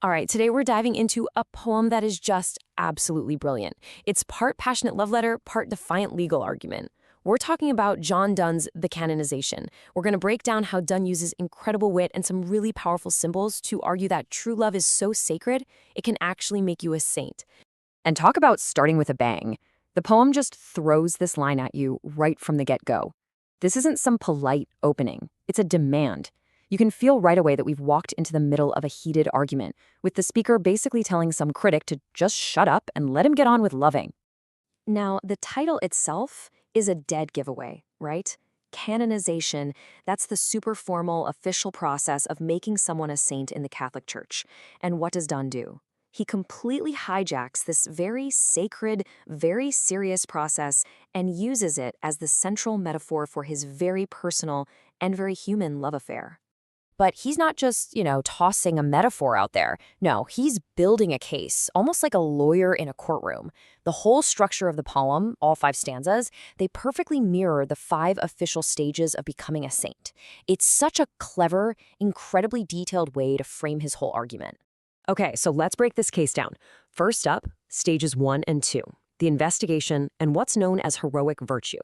All right, today we're diving into a poem that is just absolutely brilliant. It's part passionate love letter, part defiant legal argument. We're talking about John Donne's The Canonization. We're going to break down how Donne uses incredible wit and some really powerful symbols to argue that true love is so sacred, it can actually make you a saint. And talk about starting with a bang. The poem just throws this line at you right from the get-go. This isn't some polite opening. It's a demand. You can feel right away that we've walked into the middle of a heated argument, with the speaker basically telling some critic to just shut up and let him get on with loving. Now, the title itself is a dead giveaway, right? Canonization, that's the super formal official process of making someone a saint in the Catholic Church. And what does Donne do? He completely hijacks this very sacred, very serious process and uses it as the central metaphor for his very personal and very human love affair. But he's not just, tossing a metaphor out there. No, he's building a case, almost like a lawyer in a courtroom. The whole structure of the poem, all 5 stanzas, they perfectly mirror the 5 official stages of becoming a saint. It's such a clever, incredibly detailed way to frame his whole argument. Okay, so let's break this case down. First up, stages 1 and 2, the investigation and what's known as heroic virtue.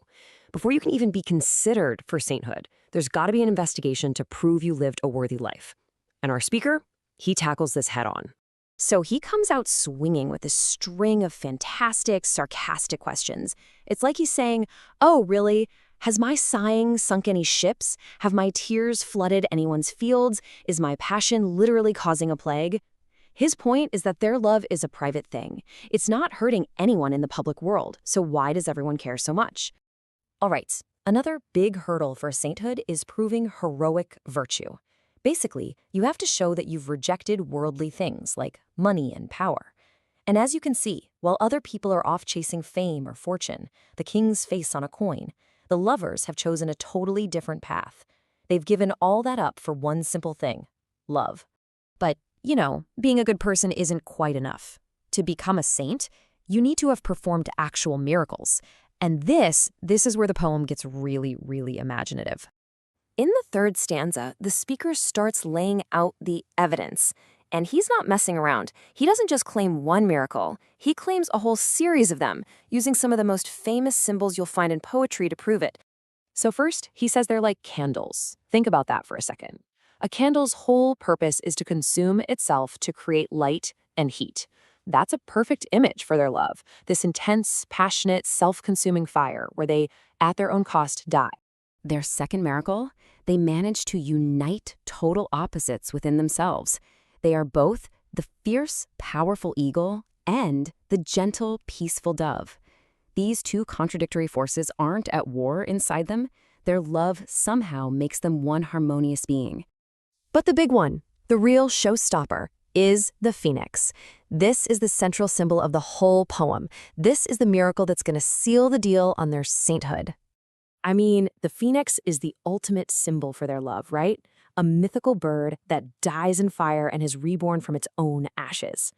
Before you can even be considered for sainthood, there's got to be an investigation to prove you lived a worthy life. And our speaker, he tackles this head on. So he comes out swinging with a string of fantastic, sarcastic questions. It's like he's saying, oh, really? Has my sighing sunk any ships? Have my tears flooded anyone's fields? Is my passion literally causing a plague? His point is that their love is a private thing. It's not hurting anyone in the public world, so why does everyone care so much? All right, another big hurdle for sainthood is proving heroic virtue. Basically, you have to show that you've rejected worldly things like money and power. And as you can see, while other people are off chasing fame or fortune, the king's face on a coin, the lovers have chosen a totally different path. They've given all that up for one simple thing: love. But, being a good person isn't quite enough. To become a saint, you need to have performed actual miracles. And this is where the poem gets really, really imaginative. In the 3rd stanza, the speaker starts laying out the evidence. And he's not messing around. He doesn't just claim one miracle. He claims a whole series of them, using some of the most famous symbols you'll find in poetry to prove it. So first, he says they're like candles. Think about that for a second. A candle's whole purpose is to consume itself to create light and heat. That's a perfect image for their love, this intense, passionate, self-consuming fire where they, at their own cost, die. Their second miracle, they manage to unite total opposites within themselves. They are both the fierce, powerful eagle and the gentle, peaceful dove. These 2 contradictory forces aren't at war inside them. Their love somehow makes them one harmonious being. But the big one, the real showstopper, is the phoenix. This is the central symbol of the whole poem. This is the miracle that's going to seal the deal on their sainthood. I mean, the phoenix is the ultimate symbol for their love, right? A mythical bird that dies in fire and is reborn from its own ashes.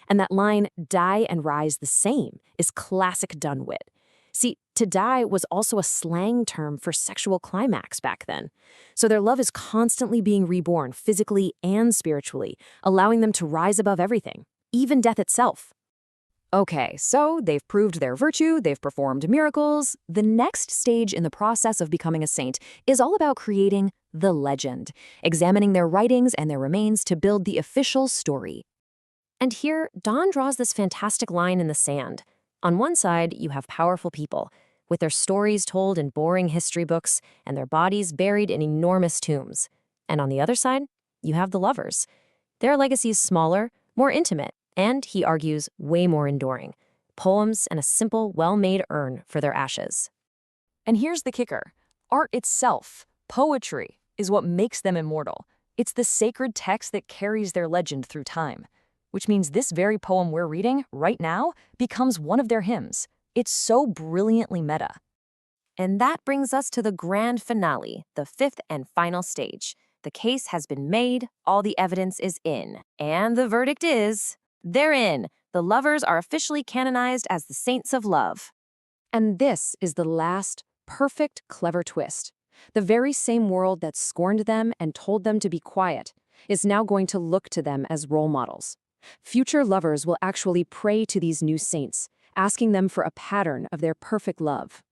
And that line, die and rise the same, is classic Donne wit. See, to die was also a slang term for sexual climax back then. So their love is constantly being reborn physically and spiritually, allowing them to rise above everything, even death itself. Okay, so they've proved their virtue, they've performed miracles. The next stage in the process of becoming a saint is all about creating the legend, examining their writings and their remains to build the official story. And here, Donne draws this fantastic line in the sand. On one side, you have powerful people, with their stories told in boring history books and their bodies buried in enormous tombs. And on the other side, you have the lovers. Their legacy is smaller, more intimate, and, he argues, way more enduring. Poems and a simple, well-made urn for their ashes. And here's the kicker. Art itself, poetry, is what makes them immortal. It's the sacred text that carries their legend through time. Which means this very poem we're reading right now becomes one of their hymns. It's so brilliantly meta. And that brings us to the grand finale, the 5th and final stage. The case has been made, all the evidence is in, and the verdict is, they're in. The lovers are officially canonized as the saints of love. And this is the last, perfect, clever twist. The very same world that scorned them and told them to be quiet is now going to look to them as role models. Future lovers will actually pray to these new saints, asking them for a pattern of their perfect love.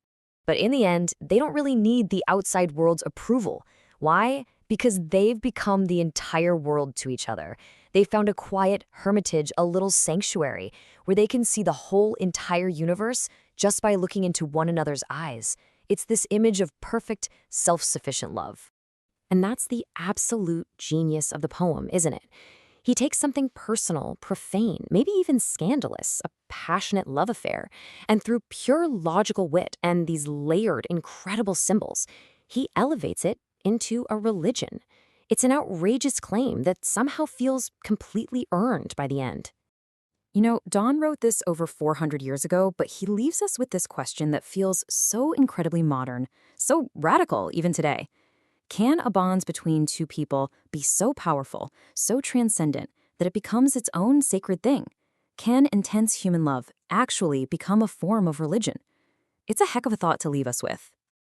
But in the end, they don't really need the outside world's approval. Why? Because they've become the entire world to each other. They've found a quiet hermitage, a little sanctuary, where they can see the whole entire universe just by looking into one another's eyes. It's this image of perfect, self-sufficient love. And that's the absolute genius of the poem, isn't it? He takes something personal, profane, maybe even scandalous, a passionate love affair, and through pure logical wit and these layered, incredible symbols, he elevates it into a religion. It's an outrageous claim that somehow feels completely earned by the end. You know, Donne wrote this over 400 years ago, but he leaves us with this question that feels so incredibly modern, so radical even today. Can a bond between two people be so powerful, so transcendent, that it becomes its own sacred thing? Can intense human love actually become a form of religion? It's a heck of a thought to leave us with.